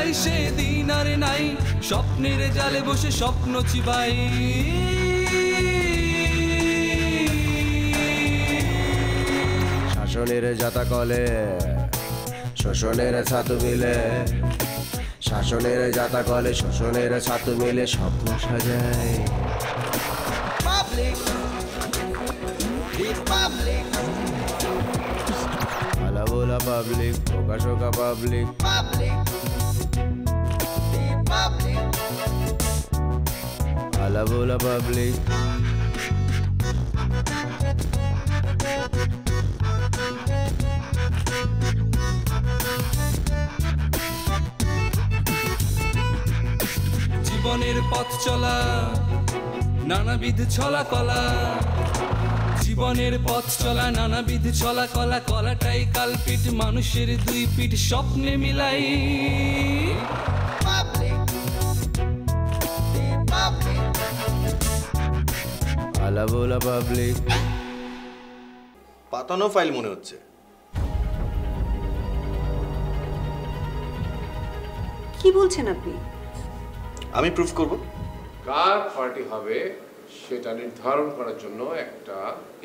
মিলাই সেদিন আর নাই, স্বপ্নের জালে বসে স্বপ্ন চিবাই। শাসনের জাতা কলে শোষণের ছাতু মিলে, শাসনের জাতা কলে শোষণের ছাতু মিলে স্বপ্ন সাজায়। আলাবোলা পাবলিক, প্রকাশকা পাবলিক, আলাবোলা পাবলিক। জীবনের পথ চলা নানাবিধ ছলা কলা, জীবনের পথ চলা নানাবিধ ছলা কলা, কলাটাই কালপিট মানুষের দুই পিঠ স্বপ্নে মিলাই। আলাবোলা পাবলিক। পাতানো ফাইল মনে হচ্ছে। কি বলছেন আপনি? আমি প্রুফ করব। কার পার্টি হবে সেটা নির্ধারণ করার জন্য একটা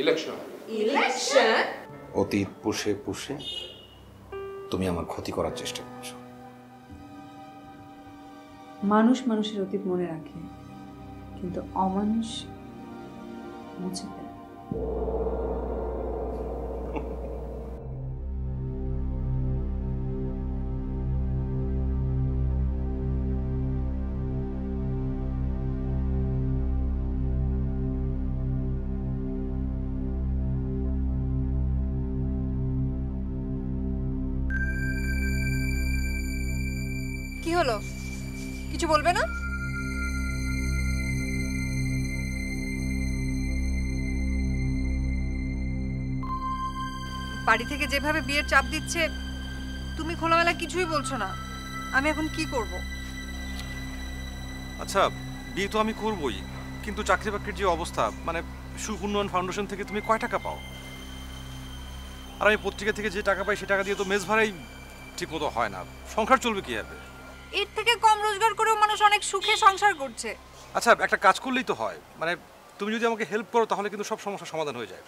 ইলেকশন হবে। ইলেকশন? অতীত পুষে পুষে তুমি আমার ক্ষতি করার চেষ্টা করছো। মানুষ মানুষের অতীত মনে রাখে, কিন্তু অমানুষ মুছে ফেলে। কি হলো, কিছু বলবে না? বাড়ি থেকে যেভাবে বিয়ের চাপ দিচ্ছে, তুমি খোলামেলা কিছুই বলছো না। আমি এখন কি করব? আচ্ছা, বিয়ে তো আমি করবই, কিন্তু চাকরি বাকরির যে অবস্থা, মানে সুখ উন্নয়ন ফাউন্ডেশন থেকে তুমি কয় টাকা পাও? আর আমি পত্রিকা থেকে যে টাকা পাই সে টাকা দিয়ে তো মেস ভাড়াই ঠিক মতো হয় না, সংসার চলবে কিভাবে? এর থেকে কম রোজগার করেও মানুষ অনেক সুখে সংসার করছে। আচ্ছা, একটা কাজ করলেই তো হয়, মানে তুমি যদি আমাকে হেল্প করো তাহলে কিন্তু সব সমস্যার সমাধান হয়ে যায়।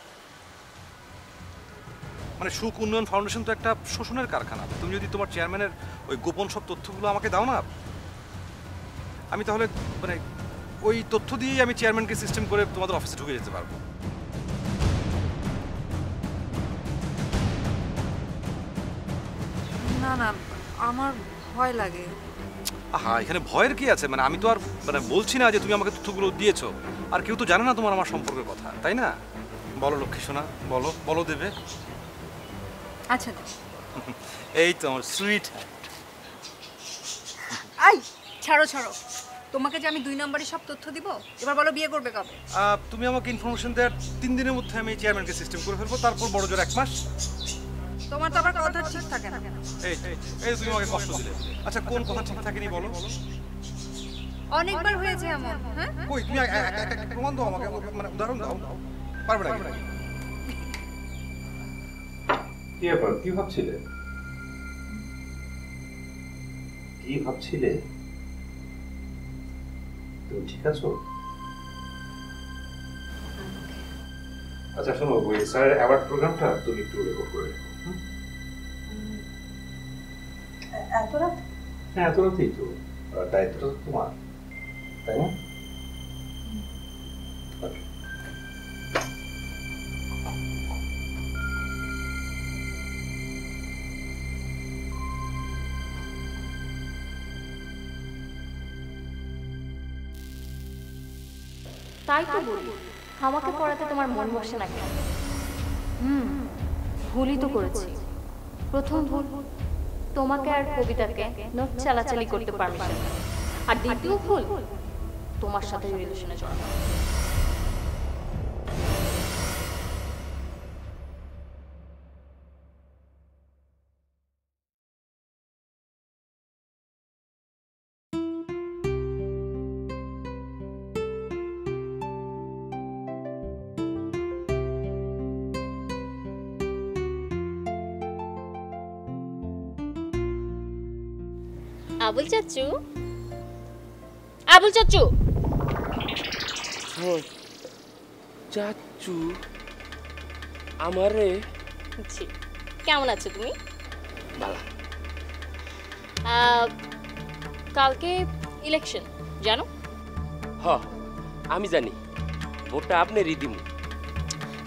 মানে সুখ উন্নয়ন ফাউন্ডেশন তো একটা শোষণের কারখানা। তুমি যদি তোমার চেয়ারম্যানের ওই গোপন সব তথ্যগুলো আমাকে দাও না, আমি তাহলে মানে ওই তথ্য দিয়েই আমি চেয়ারম্যানকে সিস্টেম করে তোমাদের অফিসে ঢুকে যেতে পারবো। না না, আমার ভয় লাগে। আহা, এখানে ভয়ের কি আছে? মানে আমি তো আর মানে বলছি না যে তুমি আমাকে তথ্যগুলো দিয়েছো, আর কেউ তো জানে না তোমার আমার সম্পর্কের কথা, তাই না? বলো লক্ষ্মী সোনা, বলো বলো দেবে। আচ্ছা এই তো আমার সুইট। আই ছাড়ো ছাড়ো, তোমাকে যে আমি 2 নম্বরে সব তথ্য দিব, এবার বলো বিয়ে করবে কবে? তুমি আমাকে ইনফরমেশন দেওয়ার 3 দিনের মধ্যে আমি চেয়ারম্যানকে সিস্টেম করে ফেলবো, তারপর বড় জোর 1 মাস। তোমার তো আবার কথা ঠিক থাকে না। এই তুমি আমাকে কষ্ট দিলে। আচ্ছা, কোন কথা ঠিক থাকেনি বলো? অনেকবার হয়েছে এমন। হ্যাঁ, কই তুমি একটা প্রমাণ দাও আমাকে, মানে উদাহরণ দাও। পারবে না? কি ব্যাপার, কি ভাবছিলে? কি ভাবছিলে? তুমি ঠিক আছো? আচ্ছা শোনো, ওই স্যারের অ্যাওয়ার্ড প্রোগ্রামটা তুমি একটু রেকর্ড করে রেখো। এত রাত? হ্যাঁ, এত রাতেই তো। দায়িত্বটা তো তোমার, তাই না? তাই তো বলি, আমাকে পড়াতে তোমার মন বসে না কেন? ভুলই তো করেছি। প্রথম ভুল, তোমাকে আর কবিতাকে নোট চালাচালি করতে পারমিশন, আর দ্বিতীয় ভুল, তোমার সাথে রিলেশনে জড়ানো। আবুল চাচু, আবুল চাচু। চাচু আমারে জি, কেমন আছো তুমি? বালা। কালকে ইলেকশন জানো? হ আমি জানি, ভোটটা আপনারই দিমু।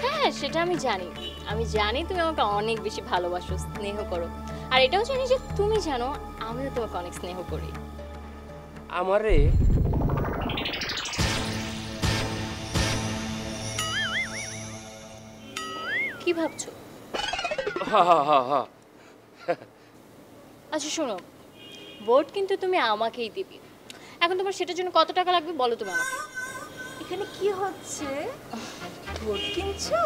হ্যাঁ সেটা আমি জানি, আমি জানি তুমি আমাকে অনেক বেশি ভালোবাসো, স্নেহ করো। আর এটাও জানি যে তুমি জানো আমিও তোমাকে অনেক স্নেহ করি। আমারে কি ভাবছো? হা হা হা হা। আচ্ছা শোনো, ভোট কিন্তু তুমি আমাকেই দিবি। এখন তোমার সেটার জন্য কত টাকা লাগবে বলো তুমি আমাকে। এখানে কি হচ্ছে? ভোট কিনছো?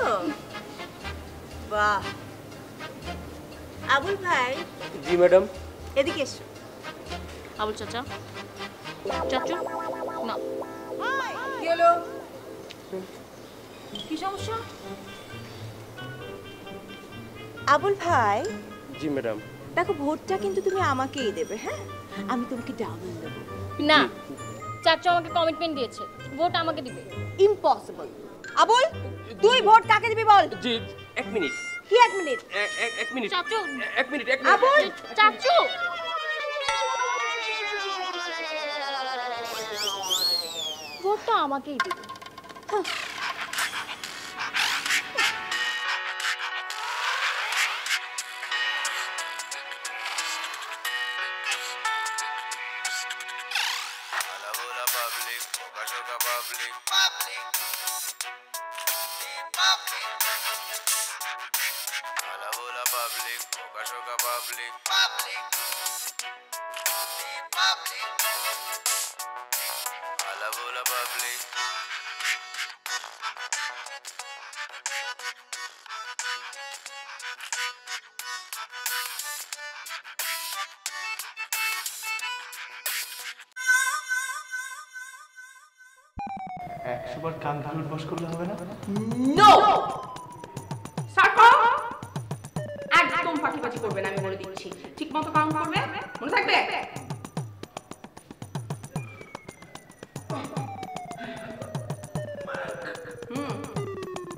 বাহ, আবুল ভাই জি ম্যাডাম। এদিকে এসো। আবুল চাচা, চাচু না। কি হলো? কি সমস্যা? আবুল ভাই জি ম্যাডাম। দেখো, ভোটটা কিন্তু তুমি আমাকেই দেবে, হ্যাঁ? আমি তোমাকে ডাবল দেবো। না, চাচু আমাকে কমিটমেন্ট দিয়েছে ভোট আমাকে দিবে। ইম্পসিবল। আবুল, তুই ভোট কাকে দিবি বল? জি এক মিনিট। কি এক মিনিট? এক মিনিট চাচু, এক মিনিট এক আবুল, মিনিট। চাচু ভোটটা আমাকেই দিবে। একশোবার কান ধরে উঠবাস করলে হবে না? নো সার্কো, একদম ফাঁকিবাজি করবে না, আমি বলে দিচ্ছি। ঠিক মতো কাউন্ট করবে, মনে থাকবে।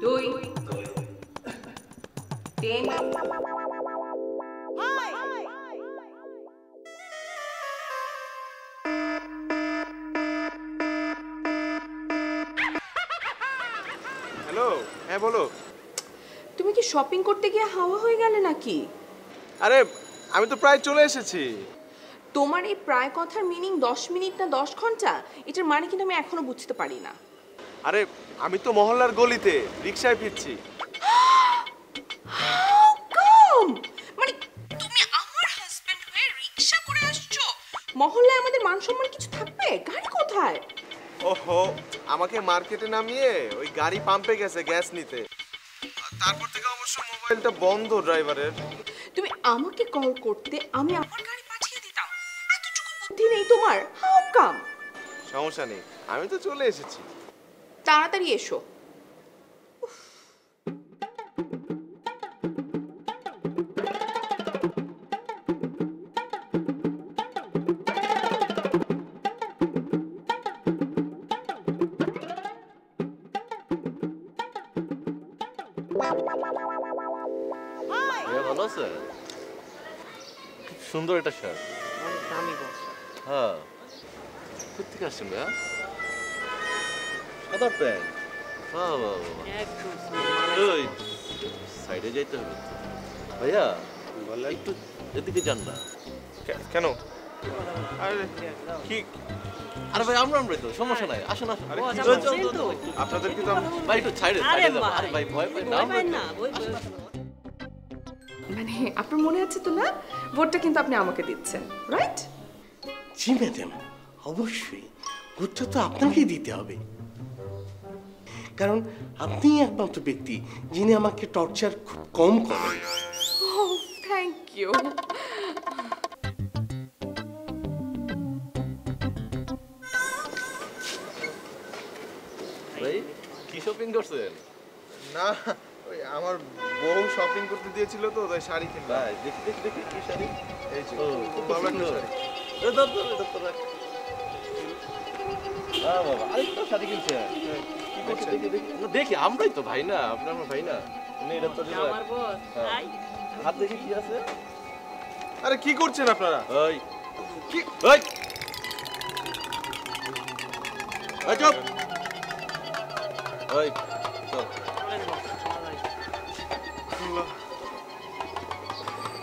2 3 হ্যালো, হ্যাঁ বলো। তুমি কি শপিং করতে গিয়ে হাওয়া হয়ে গেলে নাকি? আরে আমি তো প্রায় চলে এসেছি। তোমার এই প্রায় কথার মিনিং 10 মিনিট না 10 ঘন্টা, এটার মানে কিন্তু আমি এখনো বুঝতে পারি না। আরে আমি তো মহল্লার গলিতে রিকশায় ফিরছি। মানে তুমি আমার হাজবেন্ড হয়ে রিকশা করে আসছো? মহল্লায় আমাদের মান সম্মান কিছু থাকবে? গাড়ি কোথায়? ওহো, আমাকে মার্কেটে নামিয়ে ওই গাড়ি পাম্পে গেছে গ্যাস নিতে। তারপর থেকে অবশ্য মোবাইলটা বন্ধ ড্রাইভারের। তুমি আমাকে কল করতে, আমি আমার গাড়ি পাঠিয়ে দিতাম। এতটুকু বুদ্ধি নেই তোমার? How come? সমস্যা নেই, আমি তো চলে এসেছি। তাড়াতাড়ি এসো। ভালো আছে, সুন্দর একটা শার্ট। হ্যাঁ, কোথেকে আসছেন ভাইয়া? সাদা প্যান্ট। ওই সাইডে যাইতে হবে ভাইয়া, একটু এদিকে যান না। কেন? আরে কি? আরে ভাই আমরা তো সমস্যা নাই, আসেন আসেন। আপনাদের কি তো ভাই একটু সাইডে যাবো। আরে ভাই ভয় পাই না। মানে আপনার মনে আছে তো না, ভোটটা কিন্তু আপনি আমাকে দিচ্ছেন, রাইট? জি ম্যাডাম, অবশ্যই ভোটটা তো আপনাকেই দিতে হবে, কারণ আপনি একমাত্র ব্যক্তি যিনি আমাকে টর্চার খুব কম করেন। Oh, thank you. ভাই কি শপিং করছেন? না, ওই আমার বউ শপিং করতে দিয়েছিল তো, তাই শাড়ি কিনলাম। ভাই দেখি দেখি দেখি কি শাড়ি। এই যে খুব ভালো একটা শাড়ি। দেখি আমরাই তো ভাই না, আপনার আমার ভাই না। হাত দেখি কি আছে। আরে কি করছেন আপনারা? ওই কি ওই ওই চুপ ওই চল।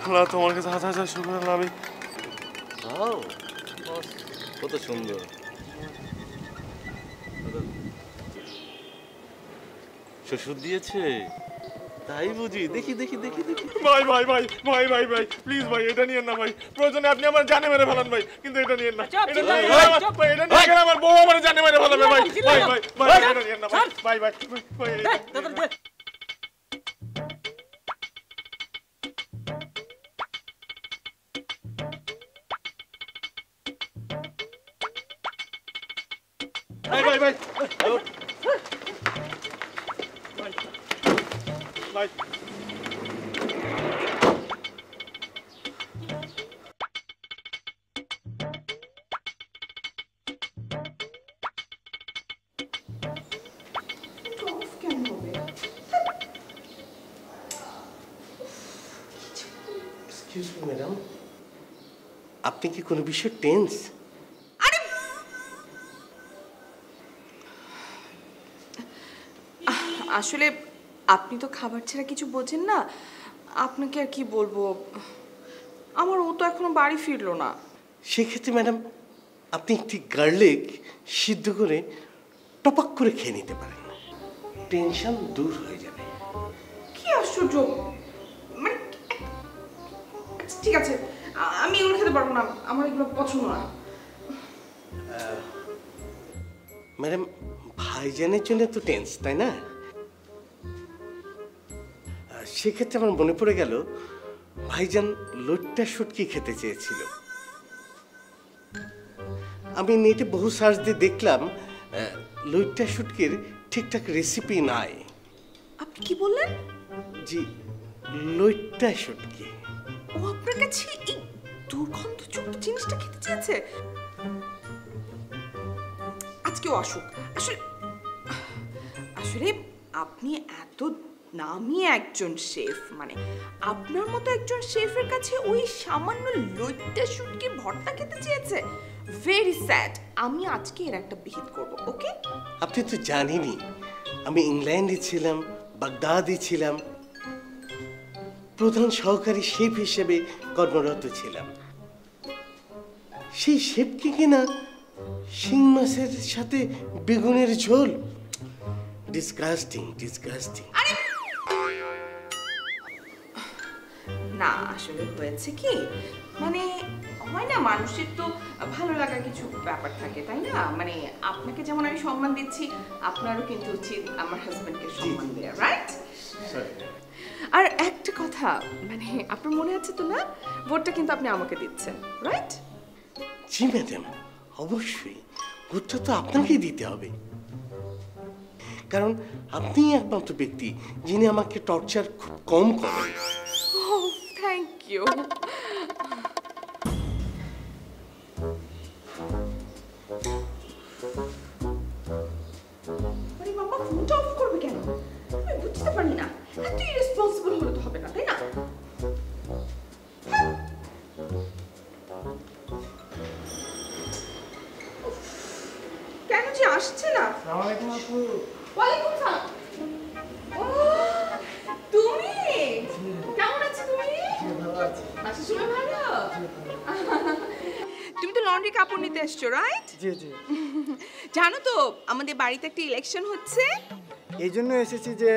আল্লাহ তোমার কাছে হাজার হাজার শুকর। আমি কত সুন্দর। শ্বশুর দিয়েছে তাই বুঝি। দেখি দেখি দেখি দেখি। ভাই ভাই ভাই ভাই ভাই ভাই প্লিজ ভাই এটা নিয়েন না ভাই। প্রয়োজনে আপনি আমার জানে মেরে ফেলান ভাই, কিন্তু এটা নিয়েন না। এটা নিয়ে আমার বউ আমার জানে মেরে ফেলাবে ভাই। ভাই ভাই ভাই এটা নিয়েন না ভাই। ভাই ভাই ভাই ভাই ভাই ভাই এক্সকিউজ মি ম্যাডাম, আপনি কি কোনো বিষয়ে টেন্স? আসলে আপনি তো খাবার ছাড়া কিছু বোঝেন না, আপনাকে আর কি বলবো। আমার ও তো এখনো বাড়ি ফিরলো না। সেক্ষেত্রে ম্যাডাম আপনি একটি গার্লিক সিদ্ধ করে টপাক করে খেয়ে নিতে পারেন, টেনশন দূর হয়ে যাবে। কি আশ্চর্য! মানে আচ্ছা, ঠিক আছে, আমি এগুলো খেতে পারবো না, আমার এগুলো পছন্দ না। ম্যাডাম ভাইজানের জন্য তো টেন্স, তাই না? সেক্ষেত্রে আমার মনে পড়ে গেল ভাইজান লইট্টা শুটকি খেতে চেয়েছিল। আমি নেটে বহু সার্চ দিয়ে দেখলাম লইট্টা শুটকির ঠিকঠাক রেসিপি নাই। আপনি কি বললেন? জি, লইট্টা শুটকি। ও আপনার কাছে এই দুর্গন্ধযুক্ত জিনিসটা খেতে চেয়েছে? আজকেও আসুক। আসলে আপনি এত নামি একজন শেফ, মানে আপনার মতো একজন শেফের কাছে ওই সামান্য লইট্টা শুটকির ভর্তা খেতে চেয়েছে? Very sad. আমি আজকে এর একটা বিহিত করব, ওকে? আপনি তো জানেনই আমি ইংল্যান্ডে ছিলাম, বাগদাদে ছিলাম, প্রধান সহকারী শেফ হিসেবে কর্মরত ছিলাম। সেই শেফকে কিনা শিং মাছের সাথে বেগুনের ঝোল, ডিসগাস্টিং ডিসগাস্টিং। না আসলে হয়েছে কি, মানে হয় না, মানুষের তো ভালো লাগার কিছু ব্যাপার থাকে, তাই না? মানে আপনাকে যেমন আমি সম্মান দিচ্ছি, আপনারও কিন্তু উচিত আমার হাজবেন্ডকে সম্মান দেওয়া, রাইট? আর একটা কথা, মানে আপনার মনে আছে তো না, ভোটটা কিন্তু আপনি আমাকে দিচ্ছেন, রাইট? জি ম্যাডাম, অবশ্যই ভোটটা তো আপনাকেই দিতে হবে, কারণ আপনিই একমাত্র ব্যক্তি যিনি আমাকে টর্চার খুব কম করেন। Oh, thank you. আরে বাবা, ফোনটা অফ করবে কেন? আমি বুঝতে পারি না। এত ইরেসপন্সিবল হলে তো হবে না, তাই না? কেন যে আসছে না? আসসালামু আলাইকুম আপু। ওয়ালাইকুম সালাম। তুমি কেমন আছো? তুমি ভালো? তুমি তো লন্ড্রি কাপড় নিতে এসছো, রাইট? জি জি। জানো তো আমাদের বাড়িতে একটা ইলেকশন হচ্ছে, এই জন্য এসেছি যে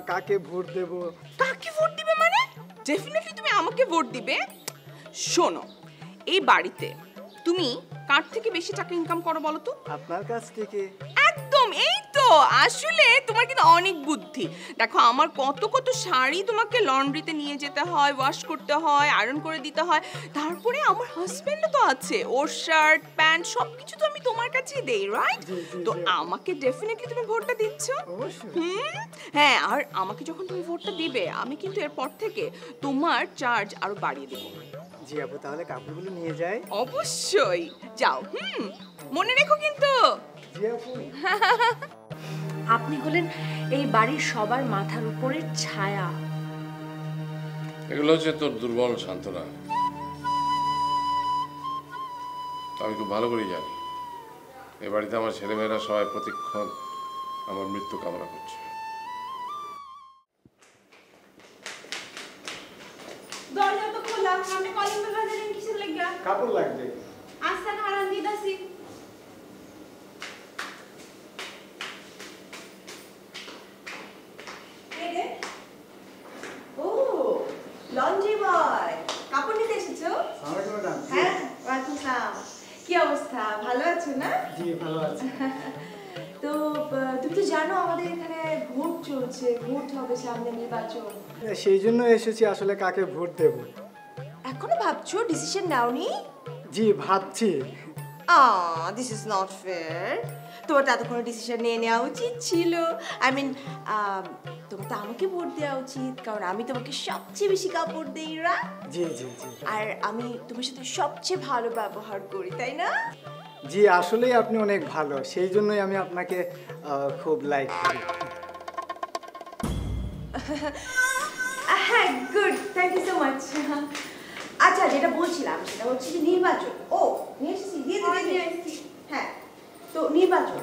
কাকে ভোট দেব। কাকে ভোট দিবে মানে? ডেফিনেটলি তুমি আমাকে ভোট দিবে। শোনো, এই বাড়িতে তুমি কার থেকে বেশি টাকা ইনকাম করো বলো তো? আপনার কাছ থেকে। একদম, এই তো। আসলে তোমার কিন্তু অনেক বুদ্ধি। দেখো, আমার কত কত শাড়ি তোমাকে লন্ড্রিতে নিয়ে যেতে হয়, ওয়াশ করতে হয়, আয়রন করে দিতে হয়। তারপরে আমার হাজবেন্ডও তো আছে, ওর শার্ট প্যান্ট সবকিছু তো আমি তোমার কাছেই দেই, রাইট? তো আমাকে ডেফিনেটলি তুমি ভোটটা দিচ্ছ। হ্যাঁ, আর আমাকে যখন তুমি ভোটটা দিবে, আমি কিন্তু এরপর থেকে তোমার চার্জ আরো বাড়িয়ে দেবো। জি আপু, তাহলে কাপড়গুলো নিয়ে যাই। অবশ্যই যাও। মনে রেখো কিন্তু। জি আপু। আপনি হলেন এই বাড়ির সবার মাথার উপরের ছায়া। এগুলো হচ্ছে তোর দুর্বল সান্ত্বনা। আমি খুব ভালো করেই জানি এ বাড়িতে আমার ছেলেমেয়েরা সবাই প্রতিক্ষণ আমার মৃত্যু কামনা করছে। দরজা তো খোলা, আপনি কলিং বেল বাজালেন কিসের লাগা? কাপড় লাগবে। আস্তা হারান দিদাসি। এরে ও লন্ড্রি বয়, কাপড় নিতে এসেছো? আসসালামু আলাইকুম ম্যাডাম। হ্যাঁ, ওয়ালাইকুম আসসালাম। কি অবস্থা, ভালো আছো না? জি ভালো আছি। তো তুমি তো জানো আমাদের এখানে ভোট চলছে, ভোট হবে সামনে, নির্বাচন। সেই জন্য এসেছি আসলে কাকে ভোট দেব। এখনো ভাবছো, ডিসিশন নাওনি? জি ভাবছি। This is not fair. তোমার তো এতক্ষণ ডিসিশন নিয়ে নেওয়া উচিত ছিল। আই মিন তোমার তো আমাকে ভোট দেওয়া উচিত, কারণ আমি তোমাকে সবচেয়ে বেশি কাপড় দিই, জি জি জি। আর আমি তোমার সাথে সবচেয়ে ভালো ব্যবহার করি, তাই না? জি আসলেই আপনি অনেক ভালো, সেই জন্যই আমি আপনাকে খুব লাইক করি। হ্যাঁ, good, thank you so much. আচ্ছা, যেটা বলছিলাম সেটা হচ্ছে যে নির্বাচন। ও নিয়ে এসেছি, দিয়ে এসেছি। হ্যাঁ, তো নির্বাচন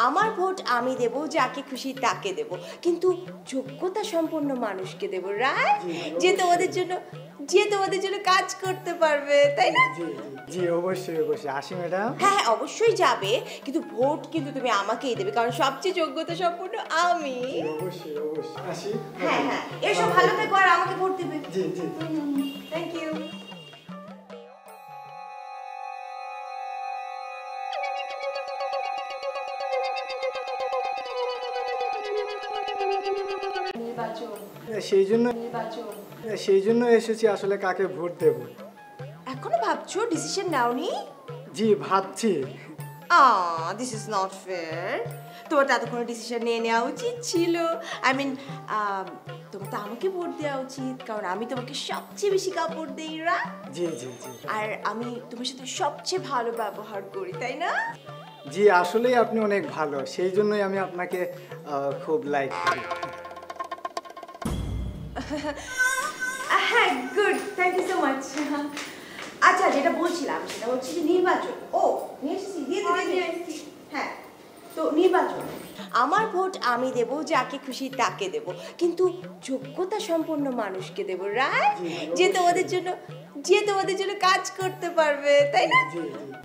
আমার ভোট আমি দেব, যাকে খুশি তাকে দেব, কিন্তু যোগ্যতা সম্পন্ন মানুষকে দেব, রাইট? যে তোমাদের জন্য কাজ করতে পারবে, তাই না? জি অবশ্যই অবশ্যই। আসি ম্যাডাম। হ্যাঁ, অবশ্যই যাবে, কিন্তু ভোট কিন্তু তুমি আমাকেই দেবে, কারণ সবচেয়ে যোগ্যতা সম্পন্ন আমি। অবশ্যই অবশ্যই। আসি। হ্যাঁ হ্যাঁ, এসব ভালো থেকো আর আমাকে ভোট দেবে। জি জি। Thank you. সেই জন্য এসেছি আসলে কাকে ভোট দেব। এখনো ভাবছো, ডিসিশন নাওনি? জি ভাবছি। This is not fair. তোমার তো এতক্ষণ ডিসিশন নিয়ে নেওয়া উচিত ছিল। আই মিন তোমার তো আমাকে ভোট দেওয়া উচিত, কারণ আমি তোমাকে সবচেয়ে বেশি কাপড় দিই, জি জি জি। আর আমি তোমার সাথে সবচেয়ে ভালো ব্যবহার করি, তাই না? জি আসলেই আপনি অনেক ভালো, সেই জন্যই আমি আপনাকে খুব লাইক করি। হ্যাঁ, good, thank you so much. আচ্ছা, যেটা বলছিলাম সেটা হচ্ছে যে নির্বাচন। ও নিয়ে এসেছি, দিয়ে এসেছি। হ্যাঁ, তো নির্বাচন আমার ভোট আমি দেব, যাকে খুশি তাকে দেব, কিন্তু যোগ্যতা সম্পন্ন মানুষকে দেব, রাইট? যে তোমাদের জন্য কাজ করতে পারবে, তাই না?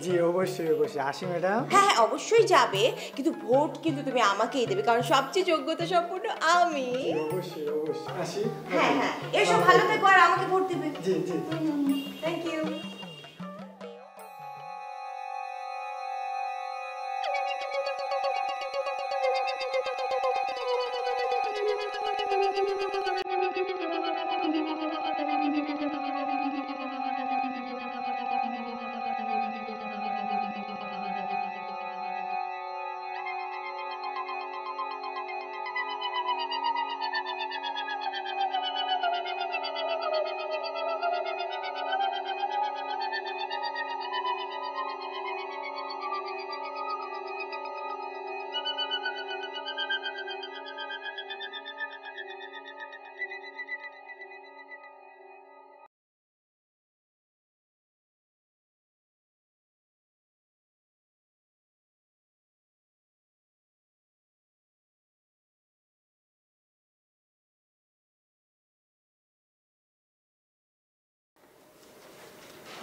জি অবশ্যই অবশ্যই। আসি ম্যাডাম। হ্যাঁ, অবশ্যই যাবে, কিন্তু ভোট কিন্তু তুমি আমাকেই দেবে, কারণ সবচেয়ে যোগ্যতা সম্পন্ন আমি। অবশ্যই অবশ্যই। আসি। হ্যাঁ হ্যাঁ, এসব ভালো থেকো আর আমাকে ভোট দেবে। জি জি। Thank you.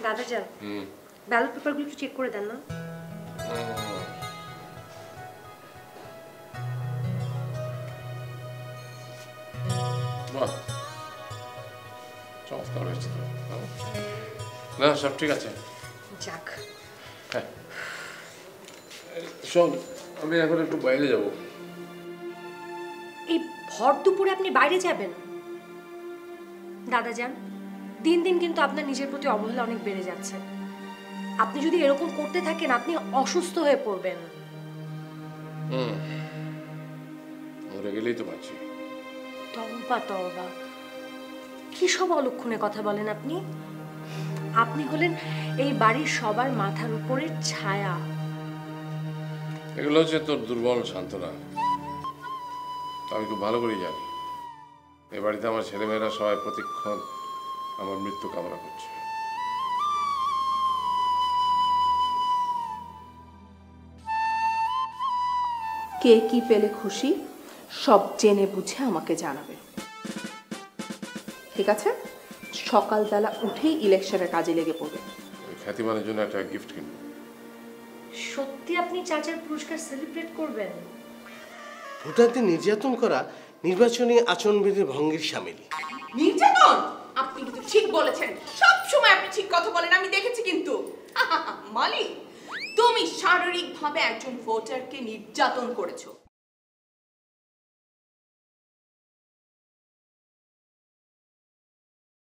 দাদা যান, ব্যালট পেপারগুলো একটু চেক করে দেন না। বাহ, চমৎকার হয়েছে তো। না, সব ঠিক আছে। যাক। হ্যাঁ, শোন, আমি এখন একটু বাইরে যাব। এই ভর দুপুরে আপনি বাইরে যাবেন? দাদা যান, দিন দিন কিন্তু আপনার নিজের প্রতি অবহেলা অনেক বেড়ে যাচ্ছে। আপনি যদি এরকম করতে থাকেন আপনি অসুস্থ হয়ে পড়বেন। মরে গেলেই তো পাচ্ছি। তওবা তওবা, কি সব অলক্ষণে কথা বলেন আপনি? আপনি হলেন এই বাড়ির সবার মাথার উপরের ছায়া। এগুলো হচ্ছে তোর দুর্বল সান্ত্বনা। আমি খুব ভালো করেই জানি এ বাড়িতে আমার ছেলেমেয়েরা সবাই প্রতিক্ষণ আমার মৃত্যু কামনা করছে। কে কি পেলে খুশি সব জেনে বুঝে আমাকে জানাবে, ঠিক আছে? সকালবেলা উঠেই ইলেকশনের কাজে লেগে পড়বে। খ্যাতিমানের জন্য একটা গিফট কিনবো। সত্যি আপনি চাচার পুরস্কার সেলিব্রেট করবেন? ভোটারদের নির্যাতন করা নির্বাচনী আচরণবিধির ভঙ্গের সামিল। নির্যাতন? আপনি কিন্তু ঠিক বলেছেন, সব সময় আপনি ঠিক কথা বলেন, আমি দেখেছি। কিন্তু মালিক, তুমি শারীরিকভাবে একজন ভোটারকে নির্যাতন করেছো।